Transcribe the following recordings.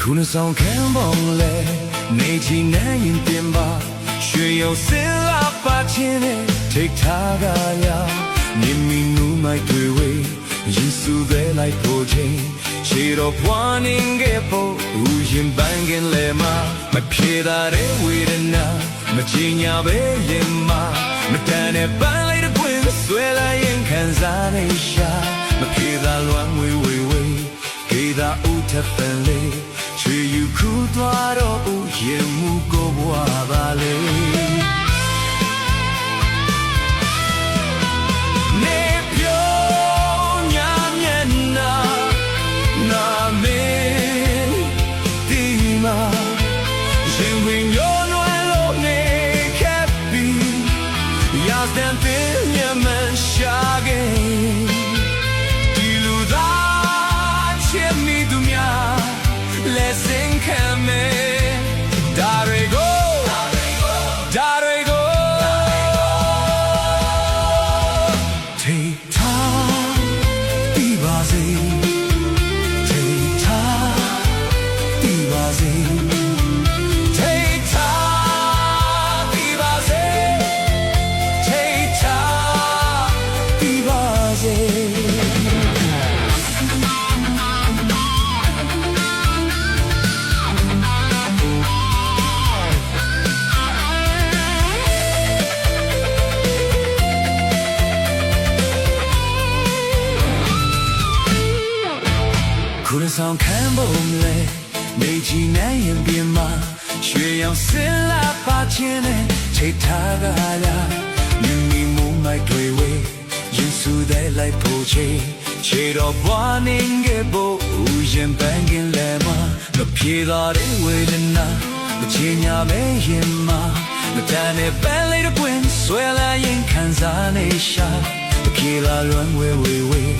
ခုနဆောင်ခံပေါ်လေနေချင်နေရင်တင်ပါရွှေရုံစင်လာပါချင်းနဲ့ထိတ်ထားကြရနေမီနူးမိုက်တွေဝေးယေစုပဲလိုက်ဖို့ချင်းခြေတော်ပွားနေခဲ့ဖို့ဦးရင်ပန်းကင်လေမှာမဖြေတာတဲ့ဝေဒနာမချင်ညာပဲရင်မှာမတန်တဲ့ပန်းလိုက်တဲ့ပွင့်ဆွဲလာရင်ခံစားနေရှာမဖြေတာလွမ်းဝေးဝေးဝေးကေတာဦးထပ်ပန်လေးချွေယူခုသွားတော့ဦးရင်မူကိုဘွားပါလေနေပြောညာမျက်နာနာမေဒီမာရင်ဝင်ရောနွယ်လို့နေခဲ့ပြီးရာစတဲ့ညမရှာခဲ့ဒီလူသားချစ်မိသူများLet's sing me, Darigo, Darigo. Take time, be busy. Take time, be busy. Take time, be busy. Take time, be busy.ခုနဆောင်ခံဖို့လေနေချင်နေရင်ပြင်မှာရွှေရောင်စင်လာပါချင်းနဲ့ထိတ်ထားကြလာမြင်မိမှုမိုက်တွေဝေးယေစုတဲ့လိုက်ဖို့ချင်းခြေတော်ပွားနေခဲ့ဖို့ဦးရင်ပန်းကင်လဲမှာမပြေသာတဲ့ဝေဒနာမချင်ညာပဲရင်မှာမတန်တဲ့ပန်းလေးတစ်ပွင့်ဆွဲလာရင်ခံစားနေရှာမပြေလာလွမ်းဝေးဝေးဝေး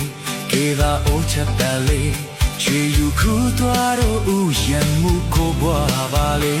ကေသာအိုးချက်တလေးချွေယူခုသွားတော့ဦးရင်မူကိုဘွားပါလေ